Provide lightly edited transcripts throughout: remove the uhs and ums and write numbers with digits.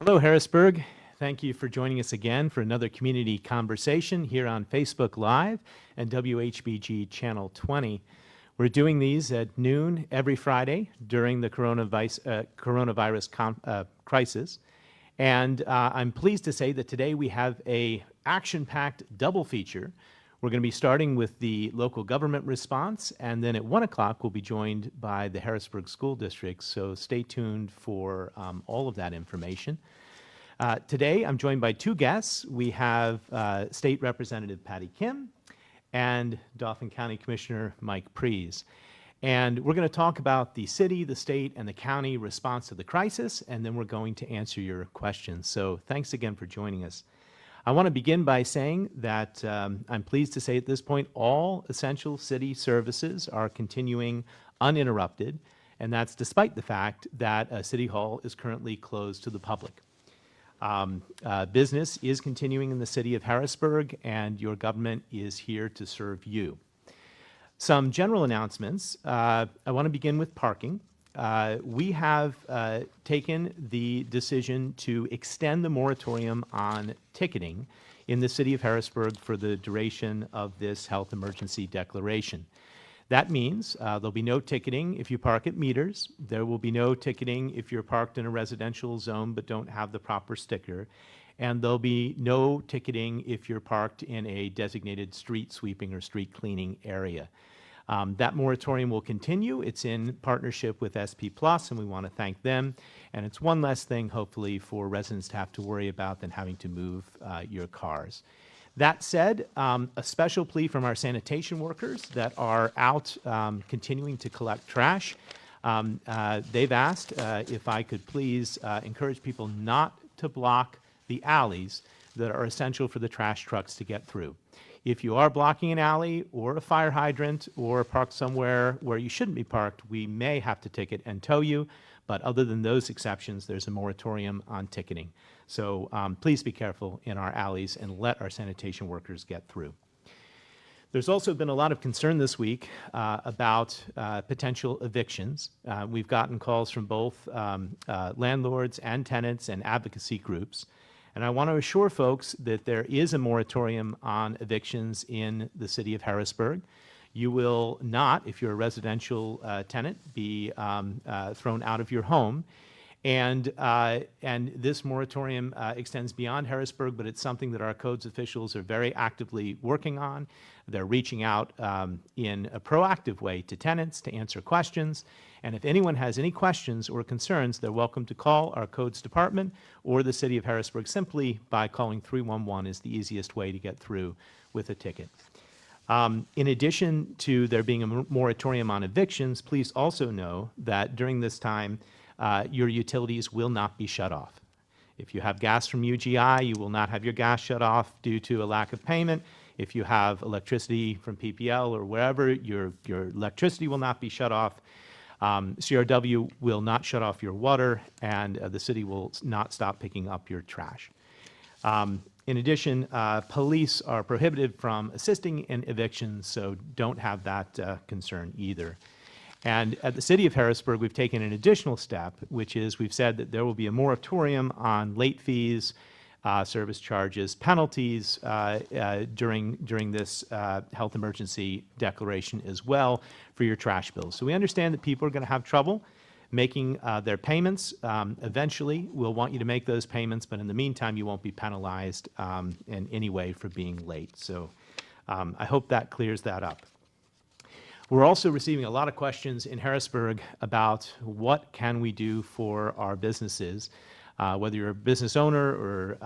Hello, Harrisburg. Thank you for joining us again for another community conversation here on Facebook Live and WHBG Channel 20. We're doing these at noon every Friday during the coronavirus crisis. And I'm pleased to say that today we have a action-packed double feature. We're going to be starting with the local government response, and then at 1 o'clock we'll be joined by the Harrisburg School District, so stay tuned for all of that information. Today I'm joined by two guests. We have State Representative Patty Kim and Dauphin County Commissioner Mike Prees. And we're going to talk about the city, the state, and the county response to the crisis, and then we're going to answer your questions. So thanks again for joining us. I want to begin by saying that I'm pleased to say at this point all essential city services are continuing uninterrupted, and that's despite the fact that City Hall is currently closed to the public. Business is continuing in the city of Harrisburg, and your government is here to serve you. Some general announcements. I want to begin with parking. We have taken the decision to extend the moratorium on ticketing in the city of Harrisburg for the duration of this health emergency declaration. That means there'll be no ticketing if you park at meters. There will be no ticketing if you're parked in a residential zone but don't have the proper sticker. And there'll be no ticketing if you're parked in a designated street sweeping or street cleaning area. That moratorium will continue. It's in partnership with SP Plus, and we want to thank them. And it's one less thing, hopefully, for residents to have to worry about than having to move your cars. That said, a special plea from our sanitation workers that are out continuing to collect trash. They've asked if I could please encourage people not to block the alleys that are essential for the trash trucks to get through. If you are blocking an alley or a fire hydrant or parked somewhere where you shouldn't be parked, we may have to ticket and tow you. But other than those exceptions, there's a moratorium on ticketing. So please be careful in our alleys and let our sanitation workers get through. There's also been a lot of concern this week about potential evictions. We've gotten calls from both landlords and tenants and advocacy groups. And I want to assure folks that there is a moratorium on evictions in the city of Harrisburg. You will not, if you're a residential tenant, be thrown out of your home. And this moratorium extends beyond Harrisburg, but it's something that our codes officials are very actively working on. They're reaching out in a proactive way to tenants to answer questions. And if anyone has any questions or concerns, they're welcome to call our codes department or the city of Harrisburg. Simply by calling 311 is the easiest way to get through with a ticket. In addition to there being a moratorium on evictions, please also know that during this time, your utilities will not be shut off. If you have gas from UGI, you will not have your gas shut off due to a lack of payment. If you have electricity from PPL or wherever, your electricity will not be shut off. CRW will not shut off your water, and the city will not stop picking up your trash. In addition, police are prohibited from assisting in evictions, so don't have that concern either. And at the city of Harrisburg, we've taken an additional step, which is we've said that there will be a moratorium on late fees, service charges, penalties during this health emergency declaration as well for your trash bills. So we understand that people are going to have trouble making their payments. Eventually, we'll want you to make those payments, but in the meantime, you won't be penalized in any way for being late. So I hope that clears that up. We're also receiving a lot of questions in Harrisburg about what can we do for our businesses. Whether you're a business owner or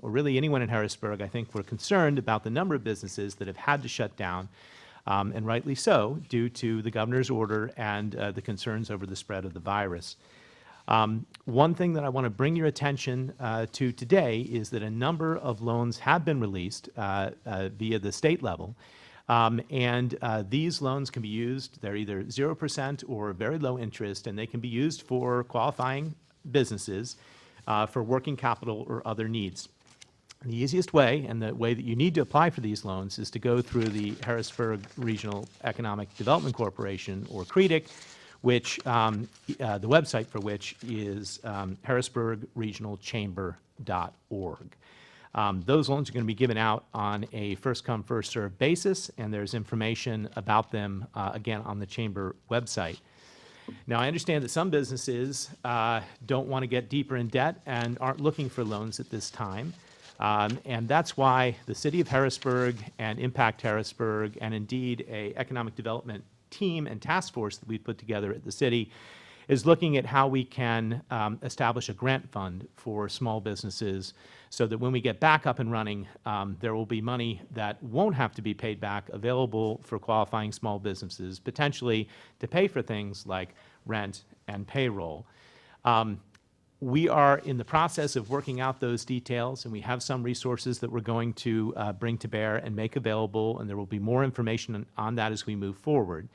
really anyone in Harrisburg, I think we're concerned about the number of businesses that have had to shut down, and rightly so, due to the governor's order and the concerns over the spread of the virus. One thing that I want to bring your attention to today is that a number of loans have been released via the state level. These loans can be used, they're either 0% or very low interest, and they can be used for qualifying businesses for working capital or other needs. The easiest way, and the way that you need to apply for these loans, is to go through the Harrisburg Regional Economic Development Corporation, or CREDC, which the website for which is harrisburgregionalchamber.org. Those loans are going to be given out on a first-come, first-served basis, and there's information about them, again, on the Chamber website. Now, I understand that some businesses don't want to get deeper in debt and aren't looking for loans at this time, and that's why the City of Harrisburg and Impact Harrisburg, and indeed a economic development team and task force that we've put together at the city, is looking at how we can establish a grant fund for small businesses so that when we get back up and running, there will be money that won't have to be paid back available for qualifying small businesses, potentially to pay for things like rent and payroll. We are in the process of working out those details, and we have some resources that we're going to bring to bear and make available, and there will be more information on that as we move forward.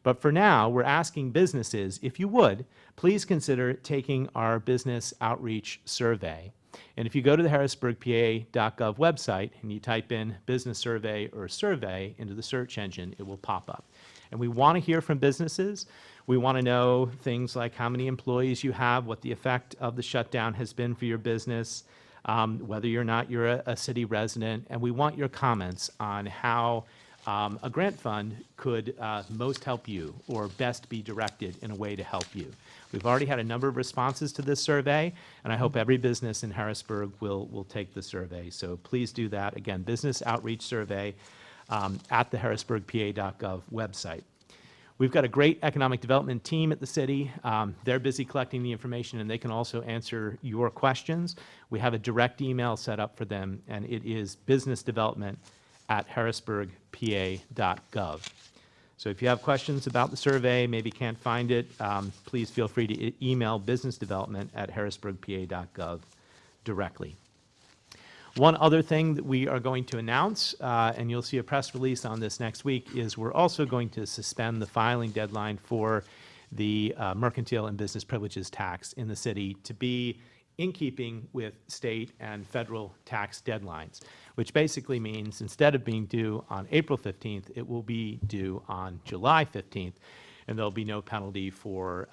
But for now, we're asking businesses, if you would, please consider taking our business outreach survey. And if you go to the harrisburgpa.gov website and you type in business survey or survey into the search engine, it will pop up. And we want to hear from businesses. We want to know things like how many employees you have, what the effect of the shutdown has been for your business, whether or not you're a city resident, and we want your comments on how a grant fund could most help you or best be directed in a way to help you. We've already had a number of responses to this survey, and I hope every business in Harrisburg will take the survey. So please do that. Again, business outreach survey at the harrisburgpa.gov website. We've got a great economic development team at the city. They're busy collecting the information, and they can also answer your questions. We have a direct email set up for them, and it is businessdevelopment@harrisburgpa.gov. So if you have questions about the survey, maybe can't find it, please feel free to email businessdevelopment@harrisburgpa.gov directly. One other thing that we are going to announce, and you'll see a press release on this next week, is we're also going to suspend the filing deadline for the mercantile and business privileges tax in the city to be in keeping with state and federal tax deadlines, which basically means instead of being due on April 15th, it will be due on July 15th, and there'll be no penalty for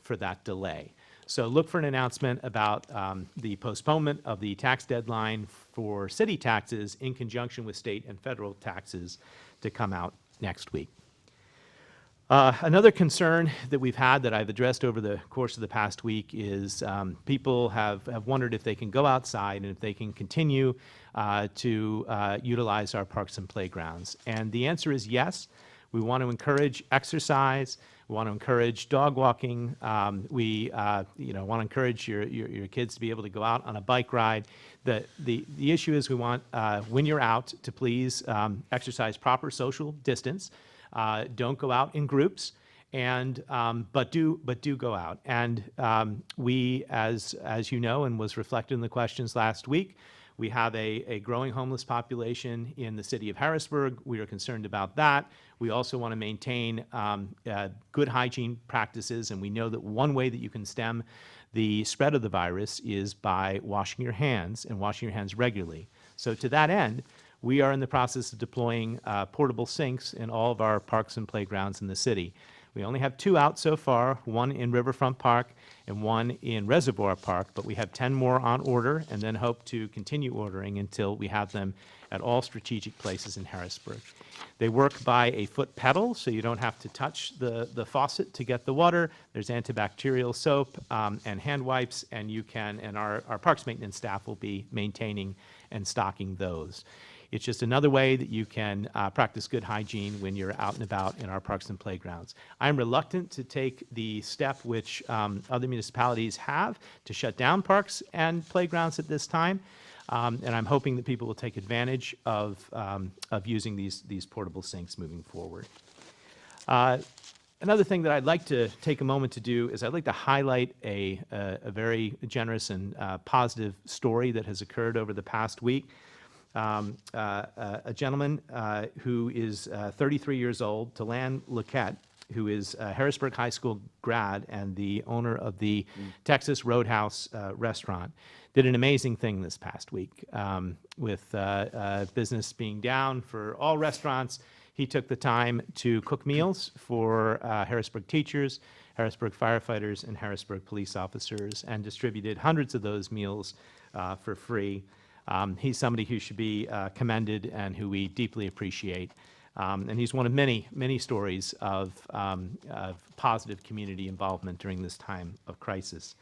that delay. So look for an announcement about the postponement of the tax deadline for city taxes in conjunction with state and federal taxes to come out next week. Another concern that we've had that I've addressed over the course of the past week is people have wondered if they can go outside and if they can continue to utilize our parks and playgrounds. And the answer is yes. We want to encourage exercise. We want to encourage dog walking. We want to encourage your kids to be able to go out on a bike ride. The issue is we want, when you're out, to please exercise proper social distance. Don't go out in groups, and but do go out. And we, as you know, and was reflected in the questions last week, we have a growing homeless population in the city of Harrisburg. We are concerned about that. We also want to maintain good hygiene practices, and we know that one way that you can stem the spread of the virus is by washing your hands and washing your hands regularly. So to that end, we are in the process of deploying portable sinks in all of our parks and playgrounds in the city. We only have 2 out so far, one in Riverfront Park and one in Reservoir Park, but we have 10 more on order and then hope to continue ordering until we have them at all strategic places in Harrisburg. They work by a foot pedal, so you don't have to touch the faucet to get the water. There's antibacterial soap and hand wipes, and our parks maintenance staff will be maintaining and stocking those. It's just another way that you can practice good hygiene when you're out and about in our parks and playgrounds. I'm reluctant to take the step which other municipalities have to shut down parks and playgrounds at this time, and I'm hoping that people will take advantage of using these portable sinks moving forward. Another thing that I'd like to take a moment to do is I'd like to highlight a very generous and positive story that has occurred over the past week. A gentleman who is 33 years old, Talan Luquette, who is a Harrisburg High School grad and the owner of the Texas Roadhouse restaurant, did an amazing thing this past week. With business being down for all restaurants, he took the time to cook meals for Harrisburg teachers Harrisburg firefighters and Harrisburg police officers, and distributed hundreds of those meals for free. He's somebody who should be commended and who we deeply appreciate. And he's one of many, many stories of positive community involvement during this time of crisis.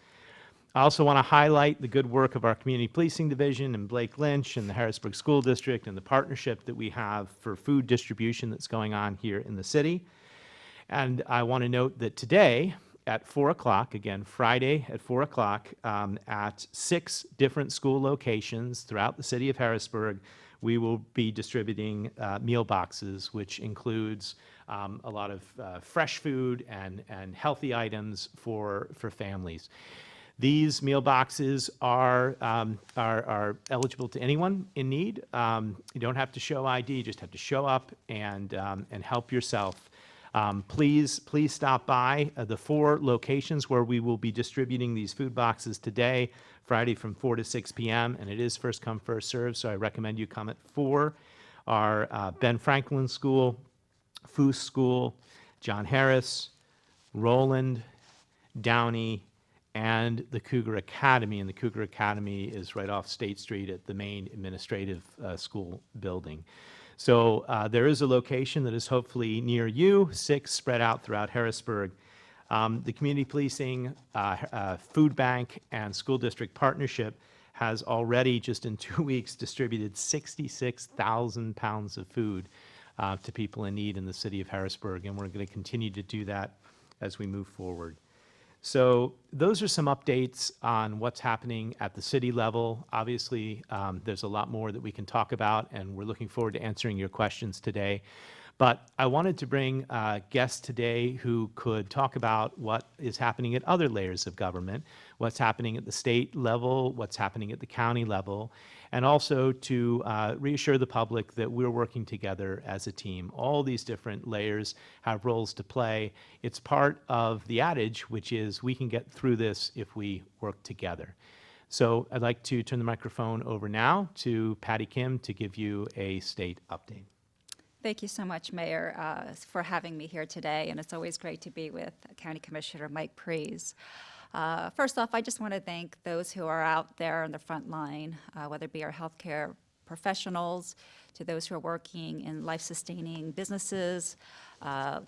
I also want to highlight the good work of our Community Policing Division and Blake Lynch and the Harrisburg School District and the partnership that we have for food distribution that's going on here in the city. And I want to note that today at 4 o'clock, again, Friday at 4 o'clock, at 6 different school locations throughout the city of Harrisburg, we will be distributing meal boxes, which includes a lot of fresh food and healthy items for families. These meal boxes are eligible to anyone in need. You don't have to show ID, you just have to show up and help yourself. Please stop by the 4 locations where we will be distributing these food boxes today, Friday from 4 to 6 p.m., and it is first come, first served, so I recommend you come at 4. Our Ben Franklin School, Foose School, John Harris, Roland, Downey, and the Cougar Academy, and the Cougar Academy is right off State Street at the main administrative school building. So there is a location that is hopefully near you, 6 spread out throughout Harrisburg. The Community Policing, Food Bank, and School District Partnership has already, just in 2 weeks, distributed 66,000 pounds of food to people in need in the city of Harrisburg, and we're going to continue to do that as we move forward. So those are some updates on what's happening at the city level. Obviously, there's a lot more that we can talk about, and we're looking forward to answering your questions today. But I wanted to bring guests today who could talk about what is happening at other layers of government, what's happening at the state level, what's happening at the county level, and also to reassure the public that we're working together as a team. All these different layers have roles to play. It's part of the adage, which is we can get through this if we work together. So I'd like to turn the microphone over now to Patty Kim to give you a state update. Thank you so much, Mayor, for having me here today, and it's always great to be with County Commissioner Mike Prees. First off, I just want to thank those who are out there on the front line, whether it be our healthcare professionals, to those who are working in life-sustaining businesses,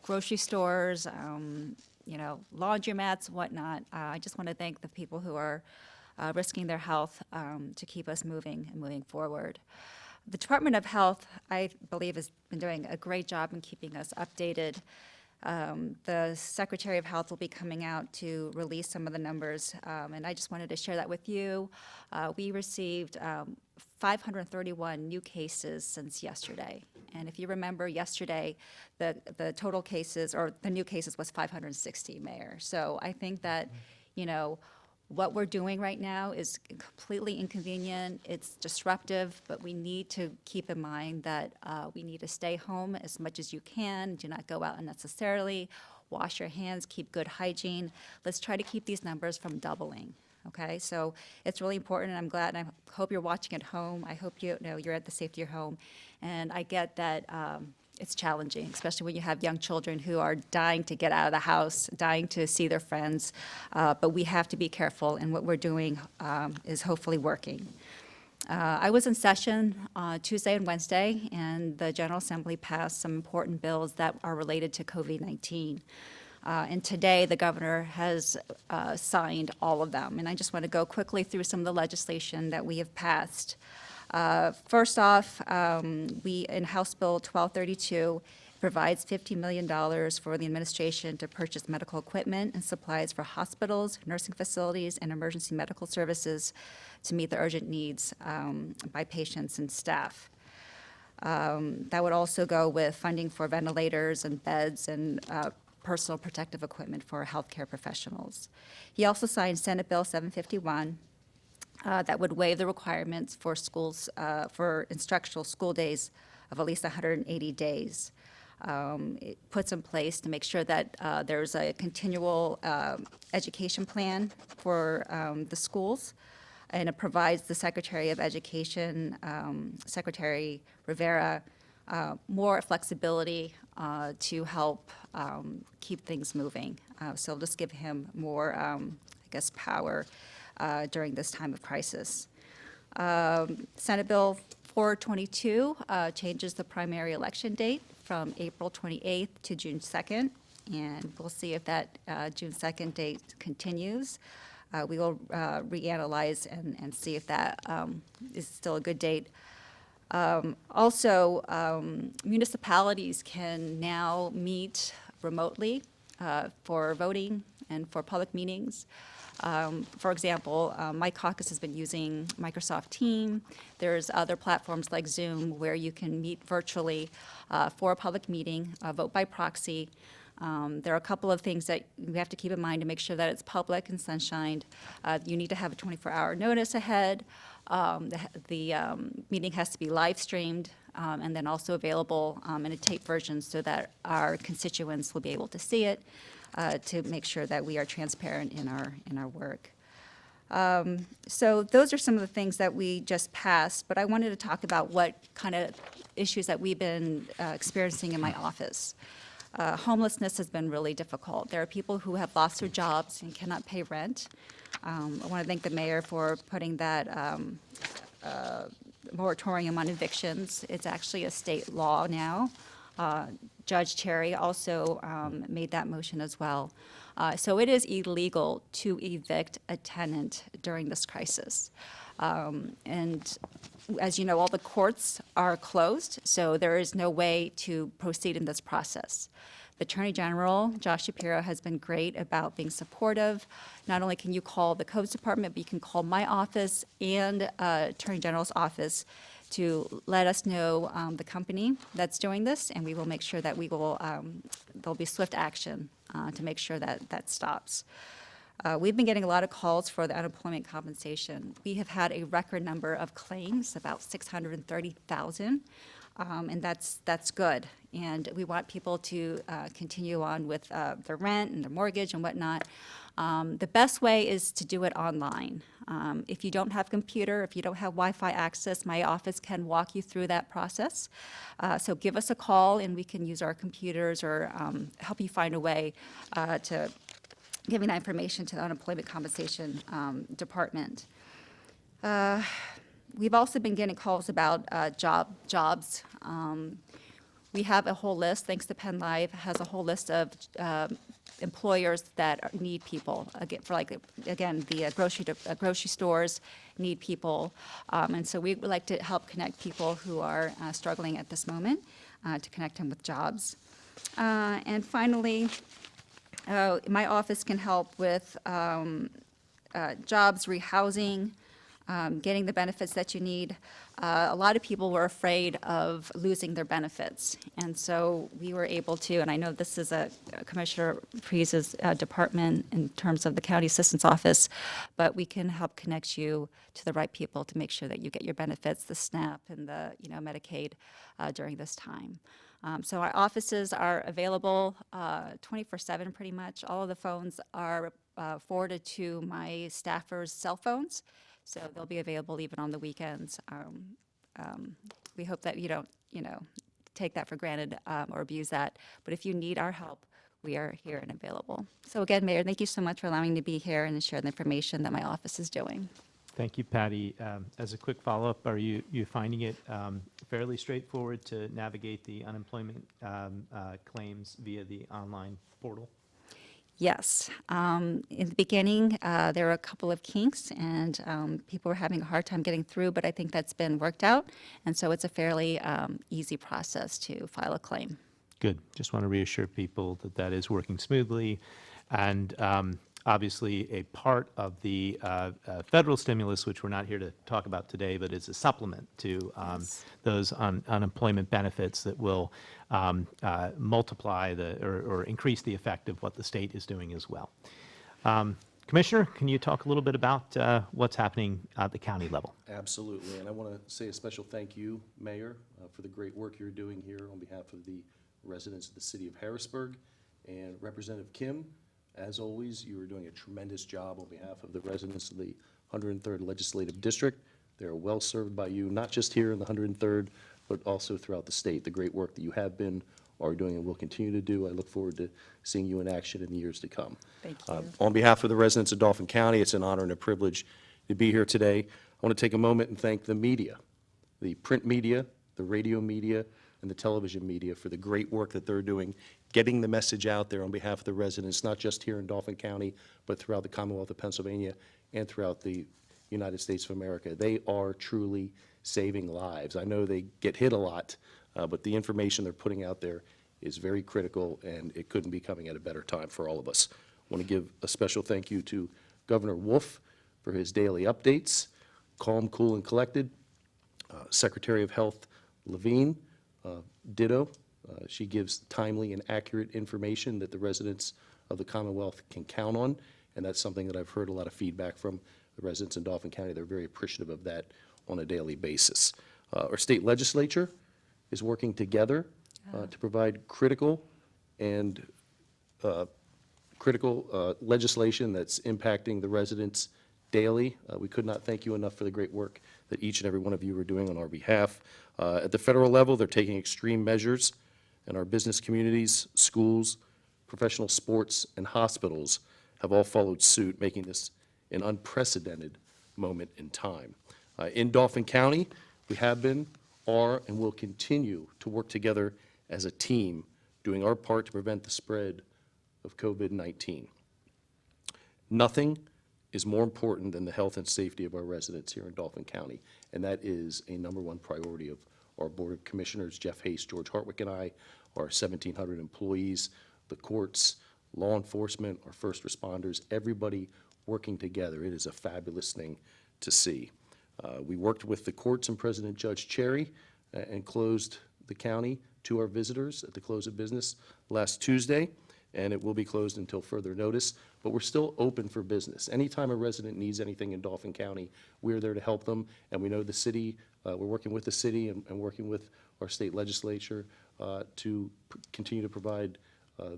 grocery stores, laundromats, whatnot. I just want to thank the people who are risking their health to keep us moving forward. The Department of Health, I believe, has been doing a great job in keeping us updated. The Secretary of Health will be coming out to release some of the numbers, and I just wanted to share that with you. We received 531 new cases since yesterday. And if you remember yesterday, the total cases, or the new cases, was 560, Mayor. So I think that, what we're doing right now is completely inconvenient, it's disruptive, but we need to keep in mind that we need to stay home as much as you can, do not go out unnecessarily, wash your hands, keep good hygiene. Let's try to keep these numbers from doubling, okay? So it's really important, and I'm glad, and I hope you're watching at home. I hope you're at the safety of your home. And I get that it's challenging, especially when you have young children who are dying to get out of the house, dying to see their friends. But we have to be careful, and what we're doing is hopefully working. I was in session Tuesday and Wednesday, and the General Assembly passed some important bills that are related to COVID-19. And today, the governor has signed all of them. And I just want to go quickly through some of the legislation that we have passed. First off, in House Bill 1232, provides $50 million for the administration to purchase medical equipment and supplies for hospitals, nursing facilities, and emergency medical services to meet the urgent needs by patients and staff. That would also go with funding for ventilators and beds and personal protective equipment for healthcare professionals. He also signed Senate Bill 751, that would waive the requirements for schools, for instructional school days of at least 180 days. It puts in place to make sure that there's a continual education plan for the schools, and it provides the Secretary of Education, Secretary Rivera, more flexibility to help keep things moving. So it'll just give him more, I guess, power during this time of crisis. Senate Bill 422 changes the primary election date from April 28th to June 2nd, and we'll see if that June 2nd date continues. We will reanalyze and see if that is still a good date. Also, municipalities can now meet remotely for voting and for public meetings. For example, my caucus has been using Microsoft Teams. There's other platforms like Zoom where you can meet virtually for a public meeting, vote by proxy. There are a couple of things that we have to keep in mind to make sure that it's public and sunshined. You need to have a 24-hour notice ahead. The meeting has to be live streamed and then also available in a tape version so that our constituents will be able to see it to make sure that we are transparent in our work. So those are some of the things that we just passed, but I wanted to talk about what kind of issues that we've been experiencing in my office. Homelessness has been really difficult. There are people who have lost their jobs and cannot pay rent. I want to thank the mayor for putting that moratorium on evictions. It's actually a state law now. Judge Cherry also made that motion as well. So it is illegal to evict a tenant during this crisis. And as you know, all the courts are closed, so there is no way to proceed in this process. The Attorney General, Josh Shapiro, has been great about being supportive. Not only can you call the Codes Department, but you can call my office and Attorney General's office to let us know the company that's doing this, and we will make sure that we will, there'll be swift action to make sure that that stops. We've been getting a lot of calls for the unemployment compensation. We have had a record number of claims, about 630,000, and that's good. And we want people to continue on with their rent and their mortgage and whatnot. The best way is to do it online. If you don't have a computer, if you don't have Wi-Fi access, my office can walk you through that process. So give us a call and we can use our computers or help you find a way to giving that information to the Unemployment Compensation Department. We've also been getting calls about jobs. We have a whole list, thanks to Penn Live, has a whole list of employers that need people. Again, for the grocery stores need people. And so we would like to help connect people who are struggling at this moment to connect them with jobs. And finally, my office can help with jobs, rehousing, getting the benefits that you need. A lot of people were afraid of losing their benefits, and so we were able to, and I know this is Commissioner Pree's department in terms of the County Assistance Office, but we can help connect you to the right people to make sure that you get your benefits, the SNAP and the Medicaid during this time. So our offices are available 24/7 pretty much. All of the phones are forwarded to my staffers' cell phones, so they'll be available even on the weekends. We hope that you don't, take that for granted or abuse that. But if you need our help, we are here and available. So again, Mayor, thank you so much for allowing me to be here and to share the information that my office is doing. Thank you, Patty. As a quick follow-up, are you finding it fairly straightforward to navigate the unemployment claims via the online portal? Yes. In the beginning, there were a couple of kinks, and people were having a hard time getting through, but I think that's been worked out, and so it's a fairly easy process to file a claim. Good. Just want to reassure people that that is working smoothly. And obviously, a part of the federal stimulus, which we're not here to talk about today, but is a supplement to those unemployment benefits that will multiply or increase the effect of what the state is doing as well. Commissioner, can you talk a little bit about what's happening at the county level? Absolutely, and I want to say a special thank you, Mayor, for the great work you're doing here on behalf of the residents of the city of Harrisburg. And Representative Kim, as always, you are doing a tremendous job on behalf of the residents of the 103rd Legislative District. They're well served by you, not just here in the 103rd, but also throughout the state. The great work that you have been are doing and will continue to do. I look forward to seeing you in action in the years to come. Thank you. On behalf of the residents of Dauphin County, it's an honor and a privilege to be here today. I want to take a moment and thank the media, the print media, the radio media, and the television media for the great work that they're doing, getting the message out there on behalf of the residents, not just here in Dauphin County, but throughout the Commonwealth of Pennsylvania and throughout the United States of America. They are truly saving lives. I know they get hit a lot, but the information they're putting out there is very critical, and it couldn't be coming at a better time for all of us. I want to give a special thank you to Governor Wolf for his daily updates, calm, cool, and collected. Secretary of Health Levine, ditto. She gives timely and accurate information that the residents of the Commonwealth can count on, and that's something that I've heard a lot of feedback from the residents in Dauphin County. They're very appreciative of that on a daily basis. Our state legislature is working together to provide critical legislation that's impacting the residents daily. We could not thank you enough for the great work that each and every one of you are doing on our behalf. At the federal level, they're taking extreme measures, and our business communities, schools, professional sports, and hospitals have all followed suit, making this an unprecedented moment in time. In Dauphin County, we have been, are, and will continue to work together as a team, doing our part to prevent the spread of COVID-19. Nothing is more important than the health and safety of our residents here in Dauphin County, and that is a #1 priority of our Board of Commissioners, Jeff Hayes, George Hartwick, and I, our 1,700 employees, the courts, law enforcement, our first responders, everybody working together. It is a fabulous thing to see. We worked with the courts and President Judge Cherry and closed the county to our visitors at the close of business last Tuesday, and it will be closed until further notice, but we're still open for business. Anytime a resident needs anything in Dauphin County, we're there to help them, and we know the city, we're working with the city and working with our state legislature to continue to provide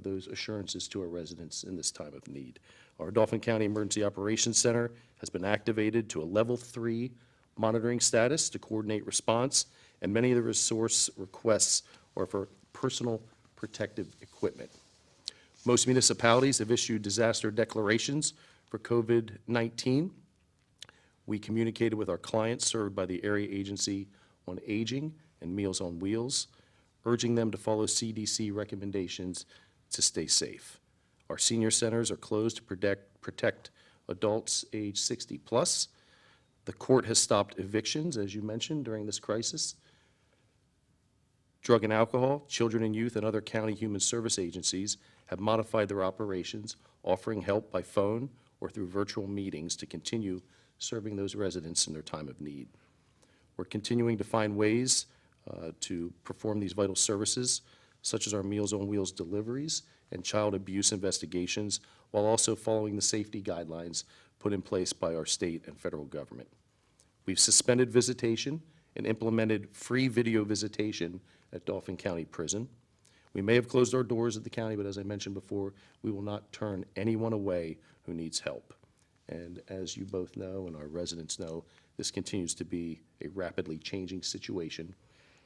those assurances to our residents in this time of need. Our Dauphin County Emergency Operations Center has been activated to a level 3 monitoring status to coordinate response, and many of the resource requests are for personal protective equipment. Most municipalities have issued disaster declarations for COVID-19. We communicated with our clients served by the Area Agency on Aging and Meals on Wheels, urging them to follow CDC recommendations to stay safe. Our senior centers are closed to protect adults age 60 plus. The court has stopped evictions, as you mentioned, during this crisis. Drug and alcohol, children and youth, and other county human service agencies have modified their operations, offering help by phone or through virtual meetings to continue serving those residents in their time of need. We're continuing to find ways to perform these vital services, such as our Meals on Wheels deliveries and child abuse investigations, while also following the safety guidelines put in place by our state and federal government. We've suspended visitation and implemented free video visitation at Dauphin County Prison. We may have closed our doors at the county, but as I mentioned before, we will not turn anyone away who needs help. And as you both know and our residents know, this continues to be a rapidly changing situation,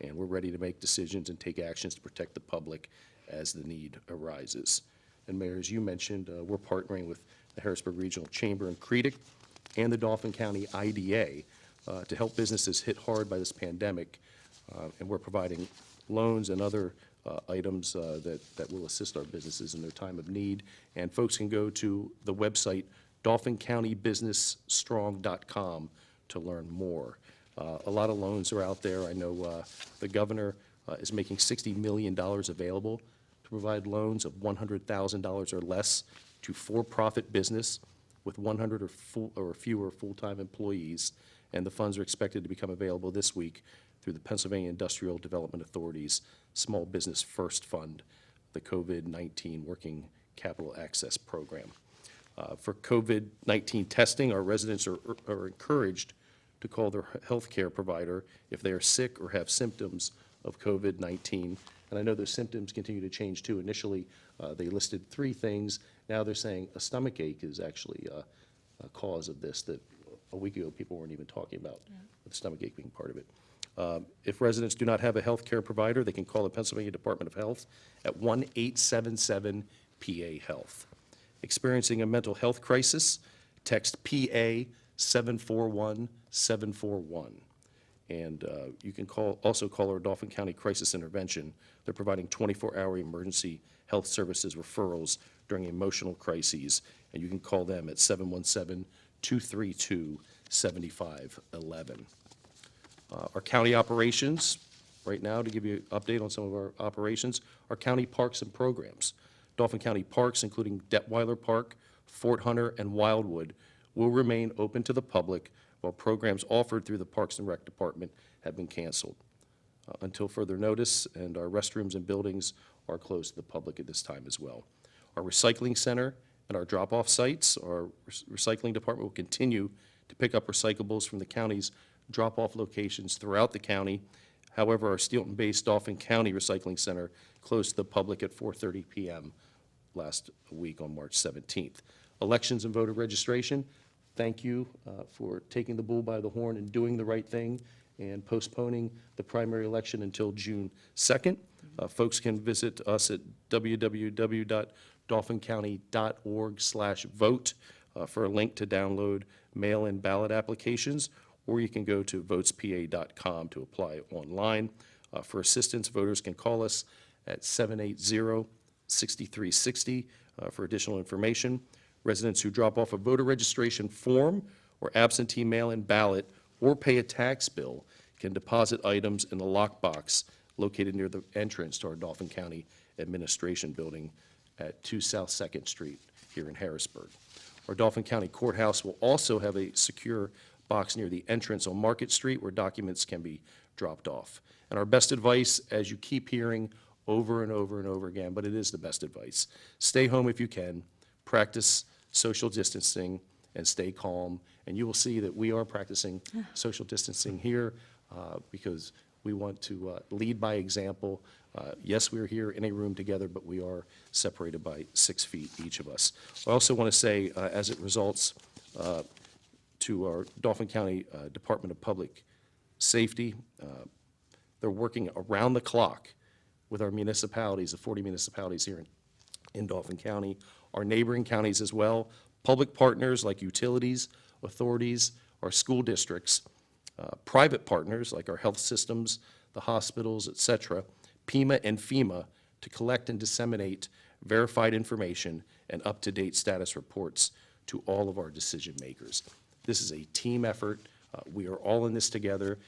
and we're ready to make decisions and take actions to protect the public as the need arises. And Mayor, as you mentioned, we're partnering with the Harrisburg Regional Chamber in Creedic and the Dauphin County IDA to help businesses hit hard by this pandemic, and we're providing loans and other items that will assist our businesses in their time of need. And folks can go to the website dauphincountybusinessstrong.com to learn more. A lot of loans are out there. I know the governor is making $60 million available to provide loans of $100,000 or less to for-profit business with 100 or fewer full-time employees, and the funds are expected to become available this week through the Pennsylvania Industrial Development Authority's Small Business First Fund, the COVID-19 Working Capital Access Program. For COVID-19 testing, our residents are encouraged to call their healthcare provider if they are sick or have symptoms of COVID-19. And I know those symptoms continue to change too. Initially, they listed 3 things. Now they're saying a stomach ache is actually a cause of this that a week ago people weren't even talking about, with the stomach ache being part of it. If residents do not have a health care provider, they can call the Pennsylvania Department of Health at 1-877-PA-HEALTH. Experiencing a mental health crisis, text PA 741-741. And you can also call our Dauphin County Crisis Intervention. They're providing 24-hour emergency health services referrals during emotional crises, and you can call them at 717-232-7511. Our county operations, right now, to give you an update on some of our operations, our county parks and programs. Dauphin County parks, including Detweiler Park, Fort Hunter, and Wildwood, will remain open to the public while programs offered through the Parks and Rec Department have been canceled until further notice, and our restrooms and buildings are closed to the public at this time as well. Our recycling center and our drop-off sites, our recycling department will continue to pick up recyclables from the county's drop-off locations throughout the county. However, our Steelton-based Dauphin County Recycling Center closed to the public at 4:30 p.m. last week on March 17th. Elections and voter registration, thank you for taking the bull by the horn and doing the right thing and postponing the primary election until June 2nd. Folks can visit us at www.dauphincounty.org/vote for a link to download mail-in ballot applications, or you can go to votespa.com to apply online. For assistance, voters can call us at 780-6360 for additional information. Residents who drop off a voter registration form or absentee mail-in ballot or pay a tax bill can deposit items in the lockbox located near the entrance to our Dauphin County Administration Building at 2 South 2nd Street here in Harrisburg. Our Dauphin County Courthouse will also have a secure box near the entrance on Market Street where documents can be dropped off. And our best advice, as you keep hearing over and over and over again, but it is the best advice, stay home if you can, practice social distancing, and stay calm. And you will see that we are practicing social distancing here because we want to lead by example. Yes, we're here in a room together, but we are separated by 6 feet, each of us. I also want to say, as it results to our Dauphin County Department of Public Safety, they're working around the clock with our municipalities, the 40 municipalities here in Dauphin County, our neighboring counties as well, public partners like utilities, authorities, our school districts, private partners like our health systems, the hospitals, et cetera, PEMA and FEMA, to collect and disseminate verified information and up-to-date status reports to all of our decision makers. This is a team effort. We are all in this together.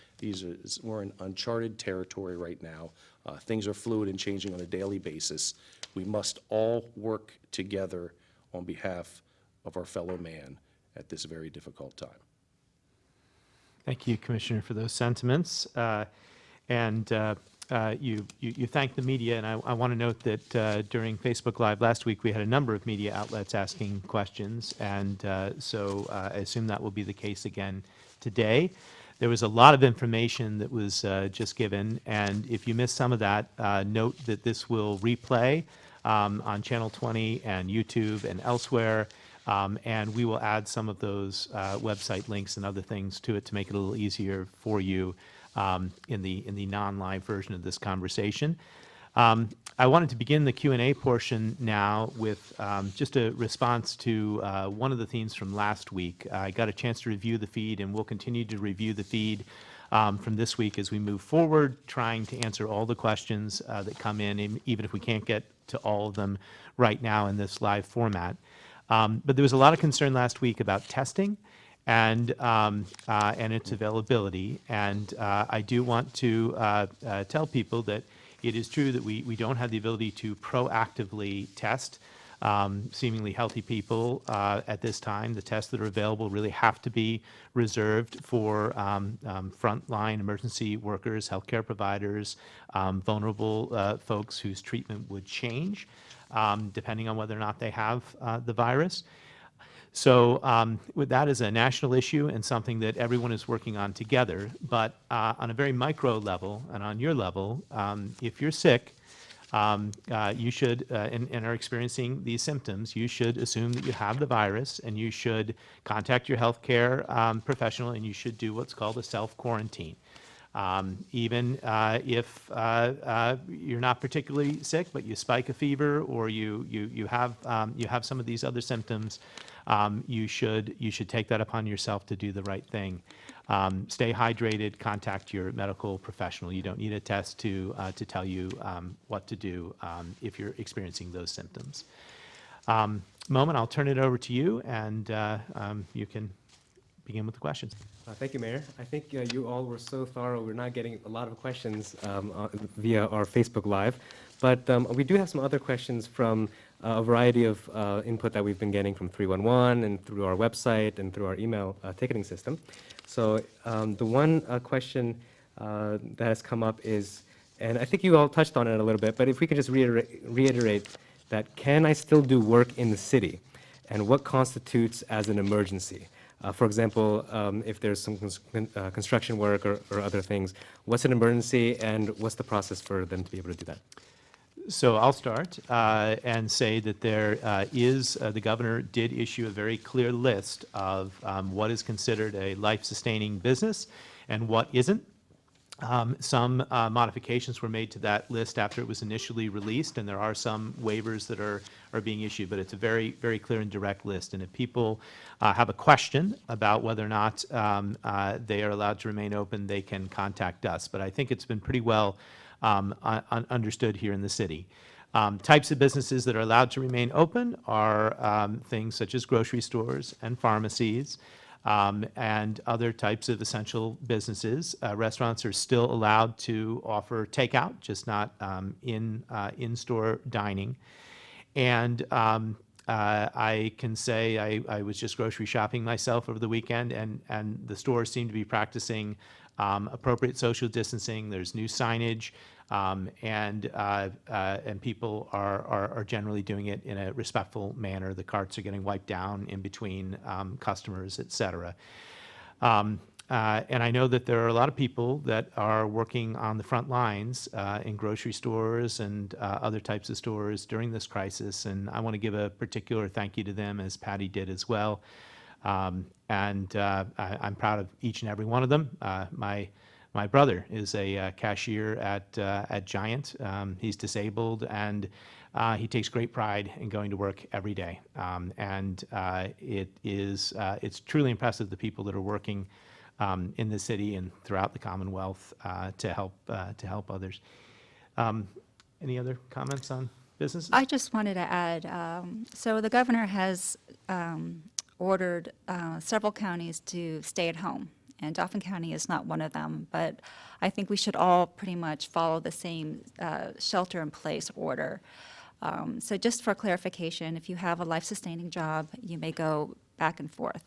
We're in uncharted territory right now. Things are fluid and changing on a daily basis. We must all work together on behalf of our fellow man at this very difficult time. Thank you, Commissioner, for those sentiments. You thank the media, and I want to note that during Facebook Live last week, we had a number of media outlets asking questions, and so I assume that will be the case again today. There was a lot of information that was just given, and if you missed some of that, note that this will replay on Channel 20 and YouTube and elsewhere, and we will add some of those website links and other things to it to make it a little easier for you in the non-live version of this conversation. I wanted to begin the Q&A portion now with just a response to one of the themes from last week. I got a chance to review the feed, and we'll continue to review the feed from this week as we move forward, trying to answer all the questions that come in, even if we can't get to all of them right now in this live format. But there was a lot of concern last week about testing and its availability. And I do want to tell people that it is true that we don't have the ability to proactively test seemingly healthy people at this time. The tests that are available really have to be reserved for frontline emergency workers, healthcare providers, vulnerable folks whose treatment would change depending on whether or not they have the virus. So with that as a national issue and something that everyone is working on together, but on a very micro level and on your level, if you're sick, you should, and are experiencing these symptoms, you should assume that you have the virus, and you should contact your healthcare professional, and you should do what's called a self-quarantine. Even if you're not particularly sick, but you spike a fever or you have some of these other symptoms, you should take that upon yourself to do the right thing. Stay hydrated. Contact your medical professional. You don't need a test to tell you what to do if you're experiencing those symptoms. Moment, I'll turn it over to you, and you can begin with the questions. Thank you, Mayor. I think you all were so thorough. We're not getting a lot of questions via our Facebook Live, but we do have some other questions from a variety of input that we've been getting from 311 and through our website and through our email ticketing system. So the one question that has come up is, and I think you all touched on it a little bit, but if we could just reiterate that, can I still do work in the city? And what constitutes as an emergency? For example, if there's some construction work or other things, what's an emergency and what's the process for them to be able to do that? So I'll start and say that there is, the governor did issue a very clear list of what is considered a life-sustaining business and what isn't. Some modifications were made to that list after it was initially released, and there are some waivers that are being issued, but it's a very, very clear and direct list. And if people have a question about whether or not they are allowed to remain open, they can contact us. But I think it's been pretty well understood here in the city. Types of businesses that are allowed to remain open are things such as grocery stores and pharmacies, and other types of essential businesses. Restaurants are still allowed to offer takeout, just not in-store dining. And I can say I was just grocery shopping myself over the weekend, and the stores seem to be practicing appropriate social distancing. There's new signage, and people are generally doing it in a respectful manner. The carts are getting wiped down in between customers, et cetera. And I know that there are a lot of people that are working on the front lines in grocery stores and other types of stores during this crisis, and I want to give a particular thank you to them, as Patty did as well. I'm proud of each and every one of them. My brother is a cashier at Giant. He's disabled, and he takes great pride in going to work every day. It's truly impressive, the people that are working in the city and throughout the Commonwealth to help others. Any other comments on businesses? I just wanted to add, so the governor has ordered several counties to stay at home, and Dauphin County is not one of them, but I think we should all pretty much follow the same shelter-in-place order. So just for clarification, if you have a life-sustaining job, you may go back and forth.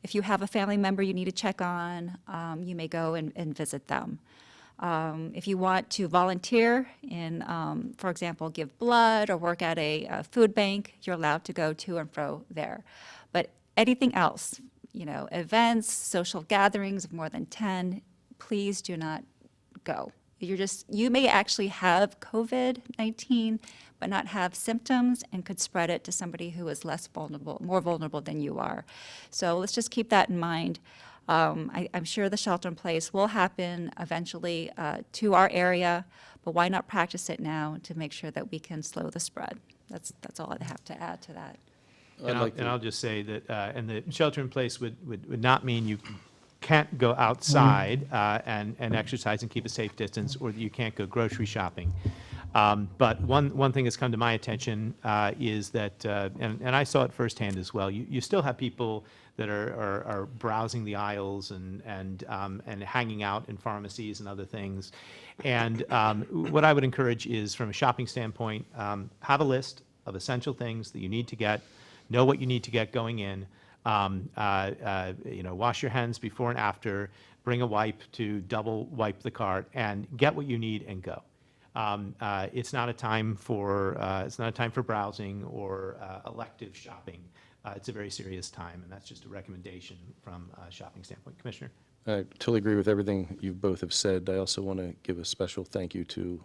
If you have a family member you need to check on, you may go and visit them. If you want to volunteer in, for example, give blood or work at a food bank, you're allowed to go to and fro there. But anything else, events, social gatherings of more than 10, please do not go. You may actually have COVID-19, but not have symptoms and could spread it to somebody who is more vulnerable than you are. So let's just keep that in mind. I'm sure the shelter in place will happen eventually to our area, but why not practice it now to make sure that we can slow the spread? That's all I have to add to that. And I'll just say that, and the shelter in place would not mean you can't go outside and exercise and keep a safe distance, or that you can't go grocery shopping. But one thing that's come to my attention is that, and I saw it firsthand as well, you still have people that are browsing the aisles and hanging out in pharmacies and other things. And what I would encourage is, from a shopping standpoint, have a list of essential things that you need to get, know what you need to get going in, wash your hands before and after, bring a wipe to double wipe the cart, and get what you need and go. It's not a time for browsing or elective shopping. It's a very serious time, and that's just a recommendation from a shopping standpoint. Commissioner? I totally agree with everything you both have said. I also want to give a special thank you to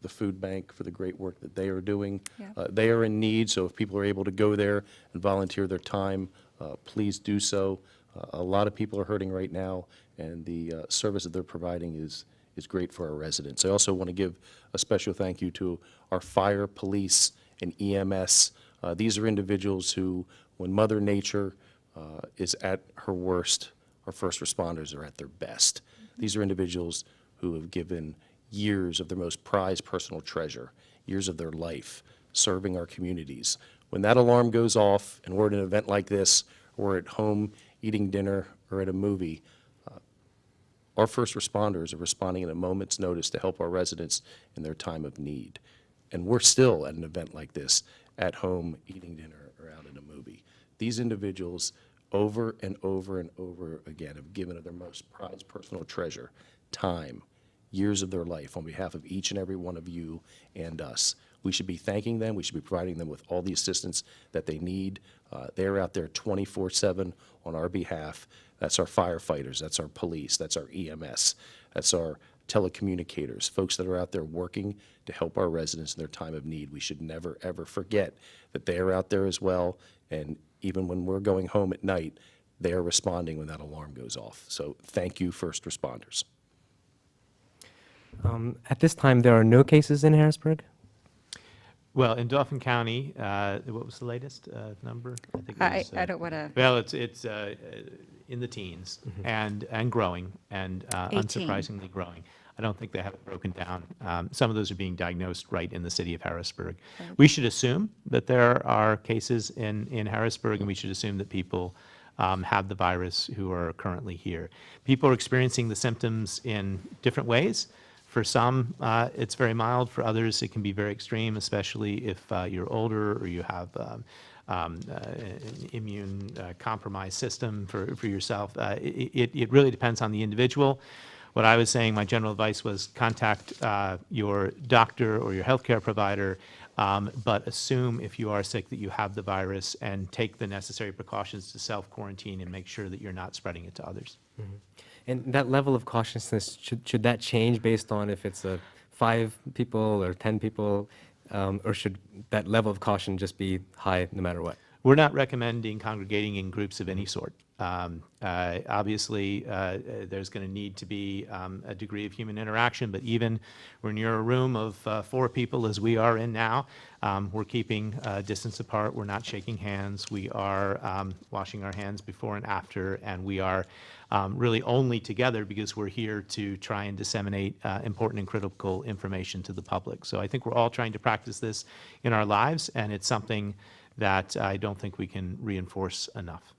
the food bank for the great work that they are doing. Yeah. They are in need, so if people are able to go there and volunteer their time, please do so. A lot of people are hurting right now, and the service that they're providing is great for our residents. I also want to give a special thank you to our fire, police, and EMS. These are individuals who, when Mother Nature is at her worst, our first responders are at their best. These are individuals who have given years of their most prized personal treasure, years of their life, serving our communities. When that alarm goes off and we're at an event like this, or we're at home eating dinner or at a movie, our first responders are responding at a moment's notice to help our residents in their time of need. And we're still at an event like this, at home eating dinner or out at a movie. These individuals, over and over and over again, have given of their most prized personal treasure, time, years of their life on behalf of each and every one of you and us. We should be thanking them. We should be providing them with all the assistance that they need. They're out there 24/7 on our behalf. That's our firefighters. That's our police. That's our EMS. That's our telecommunicators, folks that are out there working to help our residents in their time of need. We should never, ever forget that they are out there as well. And even when we're going home at night, they are responding when that alarm goes off. So thank you, first responders. At this time, there are no cases in Harrisburg? Well, in Dauphin County, what was the latest number? I think it was, I don't want to, well, it's in the teens and growing and 18. unsurprisingly growing. I don't think they have it broken down. Some of those are being diagnosed right in the city of Harrisburg. We should assume that there are cases in Harrisburg, and we should assume that people have the virus who are currently here. People are experiencing the symptoms in different ways. For some, it's very mild. For others, it can be very extreme, especially if you're older or you have an immune compromised system for yourself. It really depends on the individual. What I was saying, my general advice was contact your doctor or your healthcare provider, but assume if you are sick that you have the virus and take the necessary precautions to self-quarantine and make sure that you're not spreading it to others. Mm-hmm. And that level of cautiousness, should that change based on if it's 5 people or 10 people, or should that level of caution just be high no matter what? We're not recommending congregating in groups of any sort. Obviously, there's going to need to be a degree of human interaction, but even when you're a room of 4 people, as we are in now, we're keeping distance apart. We're not shaking hands. We are washing our hands before and after, and we are really only together because we're here to try and disseminate important and critical information to the public. So I think we're all trying to practice this in our lives, and it's something that I don't think we can reinforce enough.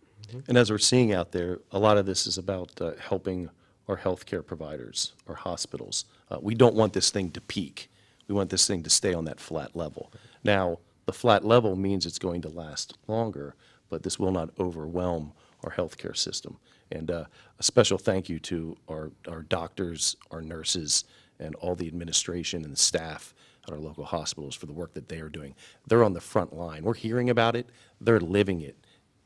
And as we're seeing out there, a lot of this is about helping our healthcare providers, our hospitals. We don't want this thing to peak. We want this thing to stay on that flat level. Now, the flat level means it's going to last longer, but this will not overwhelm our healthcare system. And a special thank you to our doctors, our nurses, and all the administration and the staff at our local hospitals for the work that they are doing. They're on the front line. We're hearing about it. They're living it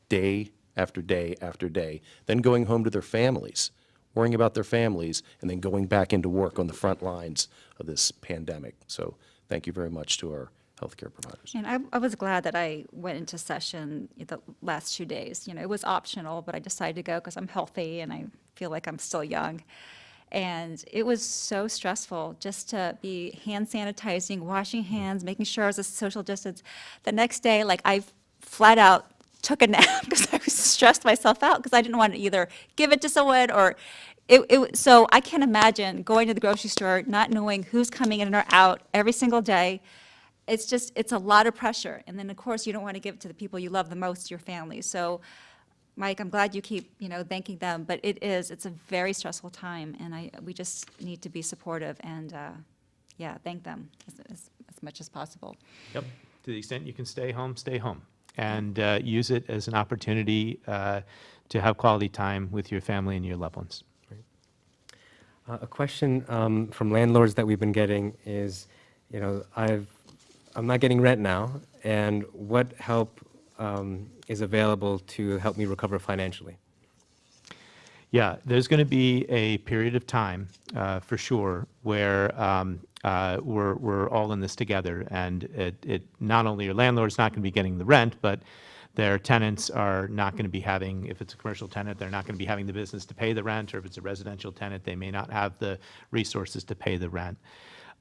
day after day after day, then going home to their families, worrying about their families, and then going back into work on the front lines of this pandemic. So thank you very much to our healthcare providers. and I was glad that I went into session the last 2 days. You know, it was optional, but I decided to go because I'm healthy and I feel like I'm still young. And it was so stressful just to be hand sanitizing, washing hands, making sure I was a social distance. The next day, like I flat out took a nap because I was stressed myself out because I didn't want to either give it to someone or so I can't imagine going to the grocery store, not knowing who's coming in or out every single day. It's a lot of pressure. And then, of course, you don't want to give it to the people you love the most, your family. So, Mike, I'm glad you keep, thanking them, but it's a very stressful time, and we just need to be supportive and, thank them as much as possible. Yep. To the extent you can stay home, and use it as an opportunity to have quality time with your family and your loved ones. A question from landlords that we've been getting is, I'm not getting rent now, and what help is available to help me recover financially? Yeah, there's going to be a period of time, for sure, where we're all in this together, and it not only your landlord's not going to be getting the rent, but their tenants are not going to be having, if it's a commercial tenant, they're not going to be having the business to pay the rent, or if it's a residential tenant, they may not have the resources to pay the rent.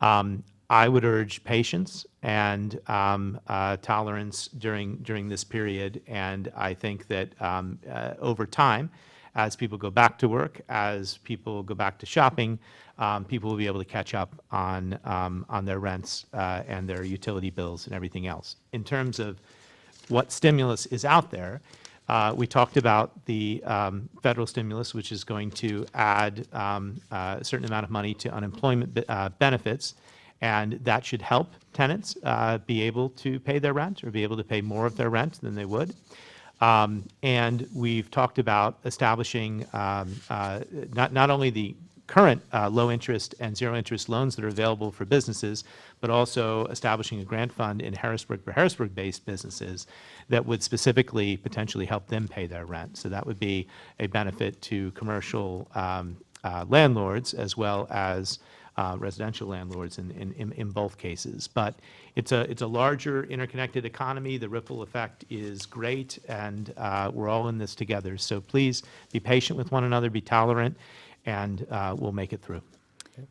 I would urge patience and tolerance during this period, and I think that over time, as people go back to work, as people go back to shopping, people will be able to catch up on their rents and their utility bills and everything else. In terms of what stimulus is out there, we talked about the federal stimulus, which is going to add a certain amount of money to unemployment benefits, and that should help tenants be able to pay their rent or be able to pay more of their rent than they would. And we've talked about establishing not only the current low interest and zero interest loans that are available for businesses, but also establishing a grant fund in Harrisburg for Harrisburg-based businesses that would specifically potentially help them pay their rent. So that would be a benefit to commercial landlords as well as residential landlords in both cases. But it's a larger interconnected economy. The ripple effect is great, and we're all in this together. So please be patient with one another, be tolerant, and we'll make it through.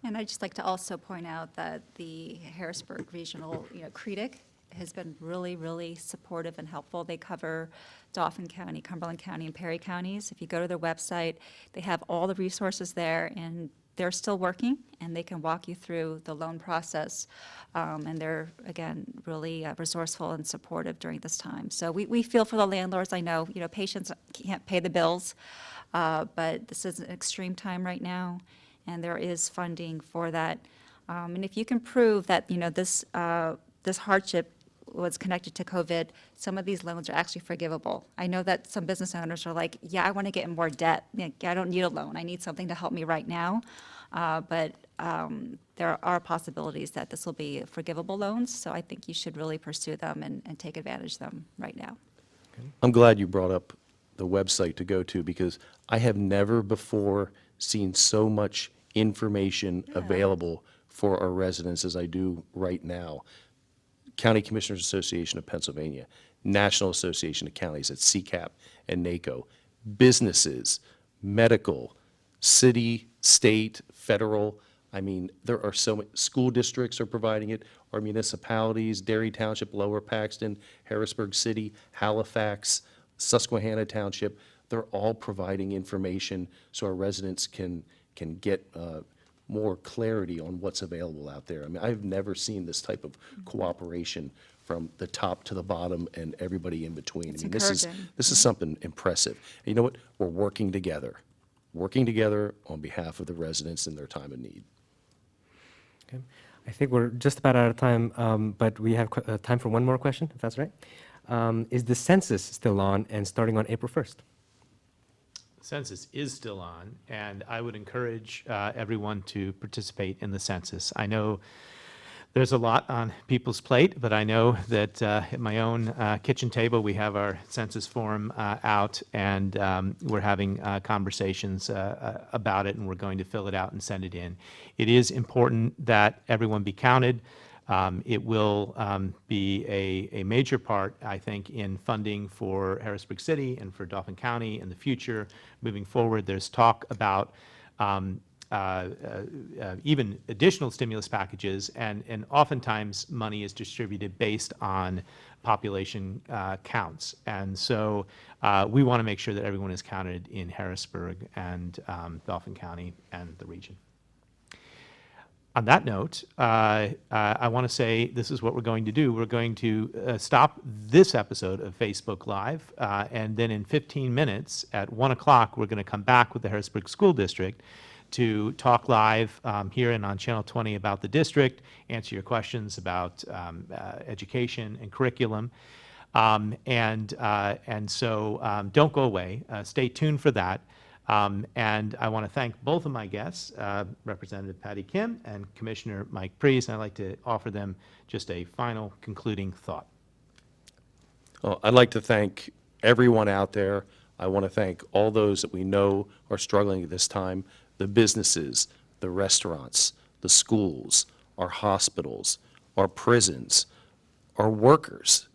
And I'd just like to also point out that the Harrisburg Regional, CREDIC has been really, really supportive and helpful. They cover Dauphin County, Cumberland County, and Perry counties. If you go to their website, they have all the resources there, and they're still working, and they can walk you through the loan process. And they're, again, really resourceful and supportive during this time. So we feel for the landlords. I know, patients can't pay the bills, but this is an extreme time right now, and there is funding for that. And if you can prove that, this hardship was connected to COVID, some of these loans are actually forgivable. I know that some business owners are like, yeah, I want to get in more debt. I don't need a loan. I need something to help me right now. But there are possibilities that this will be forgivable loans, so I think you should really pursue them and take advantage of them right now. I'm glad you brought up the website to go to, because I have never before seen so much information available for our residents as I do right now. County Commissioners Association of Pennsylvania, National Association of Counties at CCAP and NACO, businesses, medical, city, state, federal. I mean, there are so many, school districts are providing it, our municipalities, Derry Township, Lower Paxton, Harrisburg City, Halifax, Susquehanna Township, they're all providing information so our residents can get more clarity on what's available out there. I mean, I've never seen this type of cooperation from the top to the bottom and everybody in between. It's I mean, encouraging. this is something impressive. And you know what? We're working together on behalf of the residents in their time of need. Okay. I think we're just about out of time, but we have time for one more question, if that's right. Is the census still on and starting on April 1st? Census is still on, and I would encourage everyone to participate in the census. I know there's a lot on people's plate, but I know that at my own kitchen table, we have our census form out, and we're having conversations about it, and we're going to fill it out and send it in. It is important that everyone be counted. It will be a major part, I think, in funding for Harrisburg City and for Dauphin County in the future. Moving forward, there's talk about even additional stimulus packages, and oftentimes money is distributed based on population counts. And so we want to make sure that everyone is counted in Harrisburg and Dauphin County and the region. On that note, I want to say this is what we're going to do. We're going to stop this episode of Facebook Live, and then in 15 minutes at 1 o'clock, we're going to come back with the Harrisburg School District to talk live here and on Channel 20 about the district, answer your questions about education and curriculum. And so don't go away. Stay tuned for that. And I want to thank both of my guests, Representative Patty Kim and Commissioner Mike Priest, and I'd like to offer them just a final concluding thought. Well, I'd like to thank everyone out there. I want to thank all those that we know are struggling at this time, the businesses, the restaurants, the schools, our hospitals, our prisons, our workers,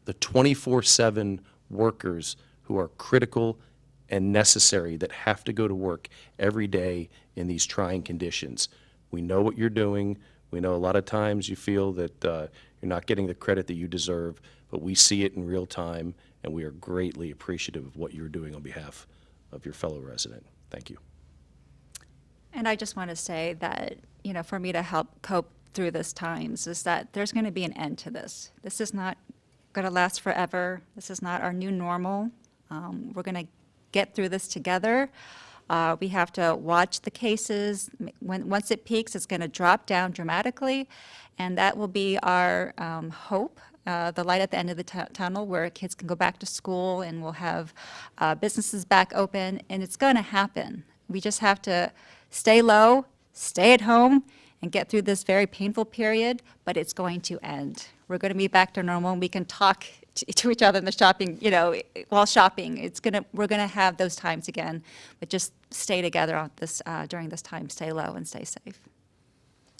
the 24/7 workers who are critical and necessary that have to go to work every day in these trying conditions. We know what you're doing. We know a lot of times you feel that you're not getting the credit that you deserve, but we see it in real time, and we are greatly appreciative of what you're doing on behalf of your fellow resident. Thank you. And I just want to say that, you know, for me to help cope through this times is that there's going to be an end to this. This is not going to last forever. This is not our new normal. We're going to get through this together. We have to watch the cases. Once it peaks, it's going to drop down dramatically, and that will be our hope, the light at the end of the tunnel, where kids can go back to school and we'll have businesses back open, and it's going to happen. We just have to stay low, stay at home, and get through this very painful period, but it's going to end. We're going to be back to normal, and we can talk to each other in the shopping, you know, while shopping. We're going to have those times again, but just stay together on this, during this time, stay low and stay safe.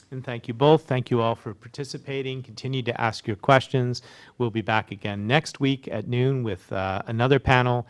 And thank you both. Thank you all for participating. Continue to ask your questions. We'll be back again next week at noon with another panel.